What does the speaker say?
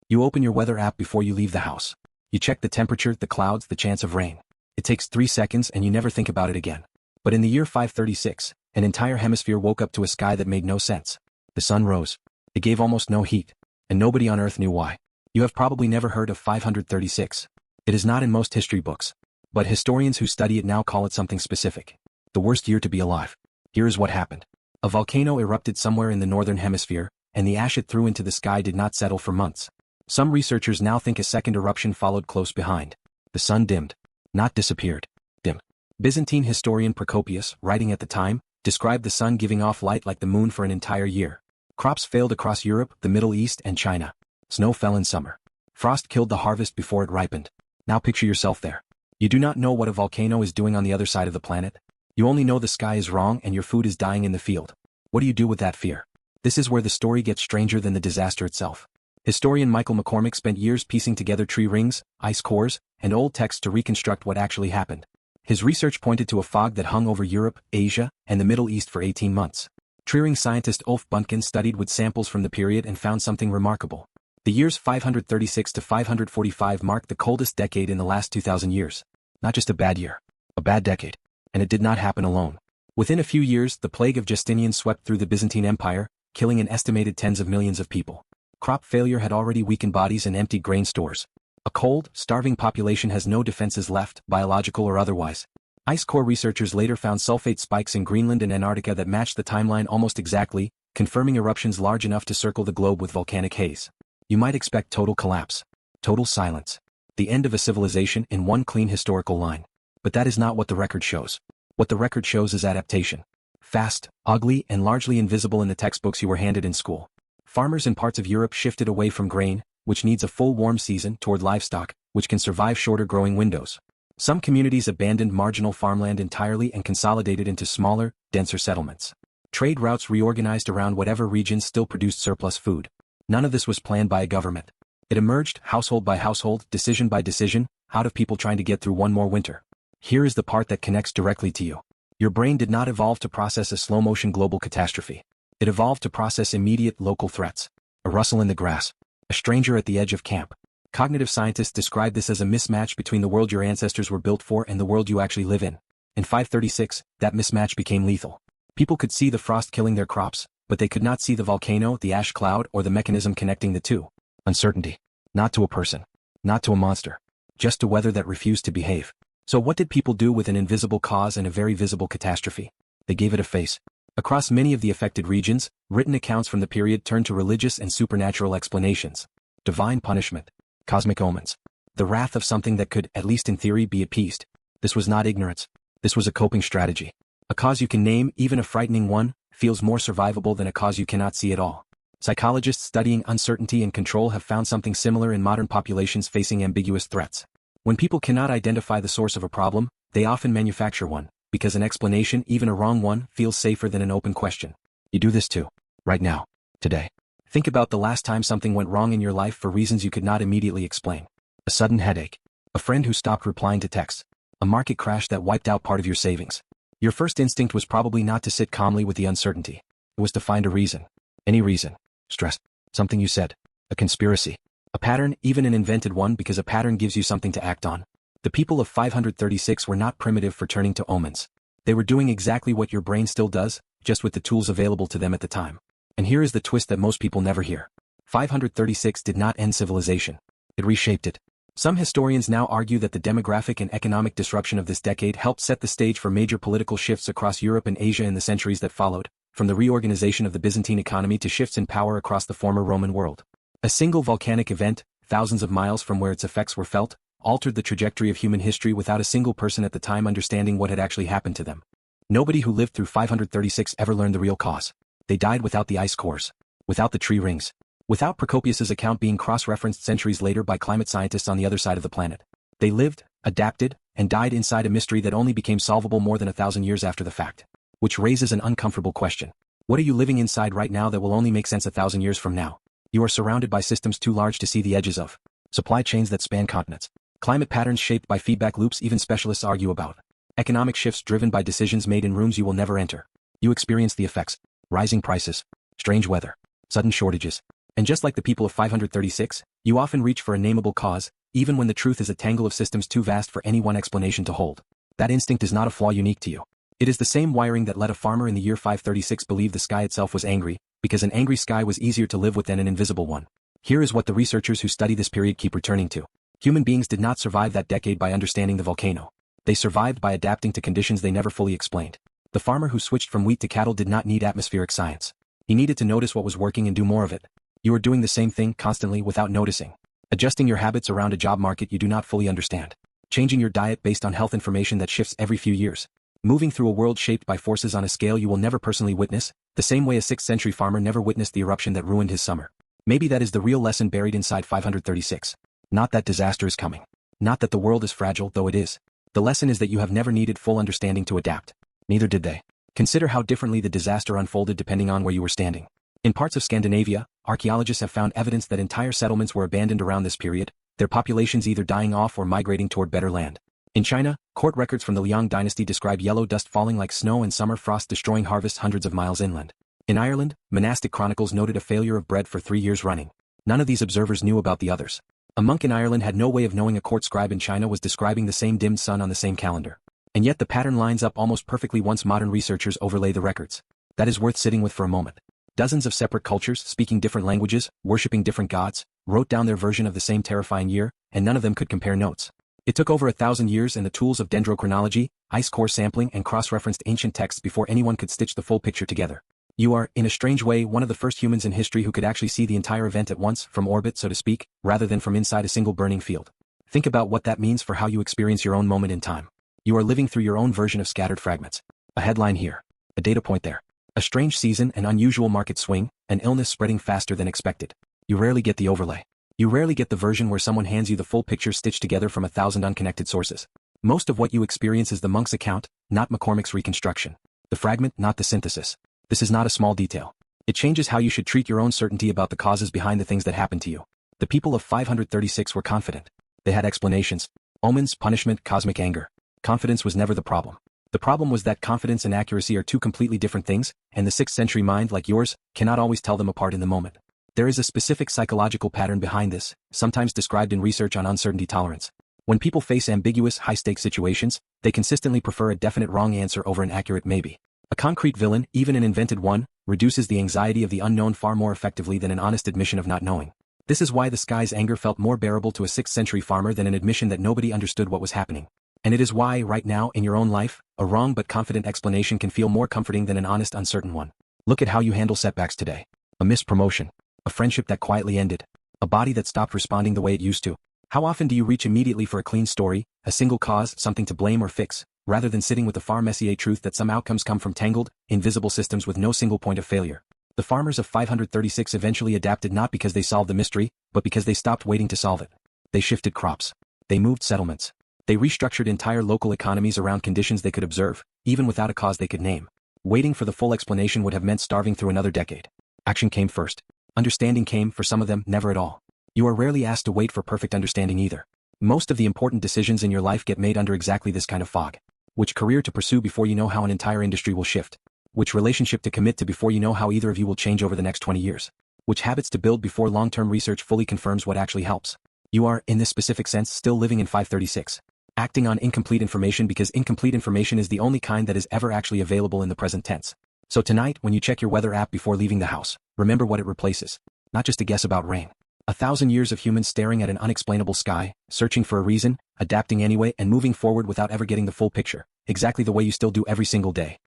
You open your weather app before you leave the house. You check the temperature, the clouds, the chance of rain. It takes 3 seconds and you never think about it again. But in the year 536, an entire hemisphere woke up to a sky that made no sense. The sun rose. It gave almost no heat. And nobody on Earth knew why. You have probably never heard of 536. It is not in most history books. But historians who study it now call it something specific. The worst year to be alive. Here is what happened. A volcano erupted somewhere in the northern hemisphere, and the ash it threw into the sky did not settle for months. Some researchers now think a second eruption followed close behind. The sun dimmed. Not disappeared. Dimmed. Byzantine historian Procopius, writing at the time, described the sun giving off light like the moon for an entire year. Crops failed across Europe, the Middle East, and China. Snow fell in summer. Frost killed the harvest before it ripened. Now picture yourself there. You do not know what a volcano is doing on the other side of the planet. You only know the sky is wrong and your food is dying in the field. What do you do with that fear? This is where the story gets stranger than the disaster itself. Historian Michael McCormick spent years piecing together tree rings, ice cores, and old texts to reconstruct what actually happened. His research pointed to a fog that hung over Europe, Asia, and the Middle East for 18 months. Tree ring scientist Ulf Buntken studied with samples from the period and found something remarkable. The years 536 to 545 marked the coldest decade in the last 2,000 years. Not just a bad year. A bad decade. And it did not happen alone. Within a few years, the plague of Justinian swept through the Byzantine Empire, killing an estimated tens of millions of people. Crop failure had already weakened bodies and emptied grain stores. A cold, starving population has no defenses left, biological or otherwise. Ice core researchers later found sulfate spikes in Greenland and Antarctica that matched the timeline almost exactly, confirming eruptions large enough to circle the globe with volcanic haze. You might expect total collapse. Total silence. The end of a civilization in one clean historical line. But that is not what the record shows. What the record shows is adaptation. Fast, ugly, and largely invisible in the textbooks you were handed in school. Farmers in parts of Europe shifted away from grain, which needs a full warm season, toward livestock, which can survive shorter growing windows. Some communities abandoned marginal farmland entirely and consolidated into smaller, denser settlements. Trade routes reorganized around whatever regions still produced surplus food. None of this was planned by a government. It emerged, household by household, decision by decision, out of people trying to get through one more winter. Here is the part that connects directly to you. Your brain did not evolve to process a slow-motion global catastrophe. It evolved to process immediate local threats. A rustle in the grass. A stranger at the edge of camp. Cognitive scientists describe this as a mismatch between the world your ancestors were built for and the world you actually live in. In 536, that mismatch became lethal. People could see the frost killing their crops, but they could not see the volcano, the ash cloud, or the mechanism connecting the two. Uncertainty. Not to a person. Not to a monster. Just to weather that refused to behave. So what did people do with an invisible cause and a very visible catastrophe? They gave it a face. Across many of the affected regions, written accounts from the period turned to religious and supernatural explanations. Divine punishment. Cosmic omens. The wrath of something that could, at least in theory, be appeased. This was not ignorance. This was a coping strategy. A cause you can name, even a frightening one, feels more survivable than a cause you cannot see at all. Psychologists studying uncertainty and control have found something similar in modern populations facing ambiguous threats. When people cannot identify the source of a problem, they often manufacture one, because an explanation, even a wrong one, feels safer than an open question. You do this too. Right now. Today. Think about the last time something went wrong in your life for reasons you could not immediately explain. A sudden headache. A friend who stopped replying to texts. A market crash that wiped out part of your savings. Your first instinct was probably not to sit calmly with the uncertainty. It was to find a reason. Any reason. Stress. Something you said. A conspiracy. A pattern, even an invented one, because a pattern gives you something to act on. The people of 536 were not primitive for turning to omens. They were doing exactly what your brain still does, just with the tools available to them at the time. And here is the twist that most people never hear. 536 did not end civilization. It reshaped it. Some historians now argue that the demographic and economic disruption of this decade helped set the stage for major political shifts across Europe and Asia in the centuries that followed, from the reorganization of the Byzantine economy to shifts in power across the former Roman world. A single volcanic event, thousands of miles from where its effects were felt, altered the trajectory of human history without a single person at the time understanding what had actually happened to them. Nobody who lived through 536 ever learned the real cause. They died without the ice cores, without the tree rings, without Procopius's account being cross-referenced centuries later by climate scientists on the other side of the planet. They lived, adapted, and died inside a mystery that only became solvable more than 1,000 years after the fact. Which raises an uncomfortable question. What are you living inside right now that will only make sense 1,000 years from now? You are surrounded by systems too large to see the edges of. Supply chains that span continents. Climate patterns shaped by feedback loops even specialists argue about. Economic shifts driven by decisions made in rooms you will never enter. You experience the effects. Rising prices. Strange weather. Sudden shortages. And just like the people of 536, You often reach for a nameable cause, even when the truth is a tangle of systems too vast for any one explanation to hold. That instinct is not a flaw unique to you. It is the same wiring that let a farmer in the year 536 believe the sky itself was angry, because an angry sky was easier to live with than an invisible one. Here is what the researchers who study this period keep returning to. Human beings did not survive that decade by understanding the volcano. They survived by adapting to conditions they never fully explained. The farmer who switched from wheat to cattle did not need atmospheric science. He needed to notice what was working and do more of it. You are doing the same thing constantly without noticing. Adjusting your habits around a job market you do not fully understand. Changing your diet based on health information that shifts every few years. Moving through a world shaped by forces on a scale you will never personally witness, the same way a 6th century farmer never witnessed the eruption that ruined his summer. Maybe that is the real lesson buried inside 536. Not that disaster is coming. Not that the world is fragile, though it is. The lesson is that you have never needed full understanding to adapt. Neither did they. Consider how differently the disaster unfolded depending on where you were standing. In parts of Scandinavia, archaeologists have found evidence that entire settlements were abandoned around this period, their populations either dying off or migrating toward better land. In China, court records from the Liang dynasty describe yellow dust falling like snow and summer frost destroying harvests hundreds of miles inland. In Ireland, monastic chronicles noted a failure of bread for 3 years running. None of these observers knew about the others. A monk in Ireland had no way of knowing a court scribe in China was describing the same dimmed sun on the same calendar. And yet the pattern lines up almost perfectly once modern researchers overlay the records. That is worth sitting with for a moment. Dozens of separate cultures, speaking different languages, worshipping different gods, wrote down their version of the same terrifying year, and none of them could compare notes. It took over 1,000 years and the tools of dendrochronology, ice core sampling and cross-referenced ancient texts before anyone could stitch the full picture together. You are, in a strange way, one of the first humans in history who could actually see the entire event at once, from orbit so to speak, rather than from inside a single burning field. Think about what that means for how you experience your own moment in time. You are living through your own version of scattered fragments. A headline here. A data point there. A strange season, an unusual market swing, an illness spreading faster than expected. You rarely get the overlay. You rarely get the version where someone hands you the full picture stitched together from 1,000 unconnected sources. Most of what you experience is the monk's account, not McCormick's reconstruction. The fragment, not the synthesis. This is not a small detail. It changes how you should treat your own certainty about the causes behind the things that happened to you. The people of 536 were confident. They had explanations. Omens, punishment, cosmic anger. Confidence was never the problem. The problem was that confidence and accuracy are two completely different things, and the 6th century mind, like yours, cannot always tell them apart in the moment. There is a specific psychological pattern behind this, sometimes described in research on uncertainty tolerance. When people face ambiguous, high-stakes situations, they consistently prefer a definite wrong answer over an accurate maybe. A concrete villain, even an invented one, reduces the anxiety of the unknown far more effectively than an honest admission of not knowing. This is why the sky's anger felt more bearable to a 6th century farmer than an admission that nobody understood what was happening. And it is why, right now, in your own life, a wrong but confident explanation can feel more comforting than an honest, uncertain one. Look at how you handle setbacks today. A missed promotion. A friendship that quietly ended. A body that stopped responding the way it used to. How often do you reach immediately for a clean story, a single cause, something to blame or fix, rather than sitting with the far messier truth that some outcomes come from tangled, invisible systems with no single point of failure? The farmers of 536 eventually adapted not because they solved the mystery, but because they stopped waiting to solve it. They shifted crops. They moved settlements. They restructured entire local economies around conditions they could observe, even without a cause they could name. Waiting for the full explanation would have meant starving through another decade. Action came first. Understanding came, for some of them, never at all. You are rarely asked to wait for perfect understanding either. Most of the important decisions in your life get made under exactly this kind of fog. Which career to pursue before you know how an entire industry will shift. Which relationship to commit to before you know how either of you will change over the next 20 years. Which habits to build before long-term research fully confirms what actually helps. You are, in this specific sense, still living in 536. Acting on incomplete information because incomplete information is the only kind that is ever actually available in the present tense. So tonight, when you check your weather app before leaving the house, remember what it replaces. Not just a guess about rain. 1,000 years of humans staring at an unexplainable sky, searching for a reason, adapting anyway and moving forward without ever getting the full picture, exactly the way you still do every single day.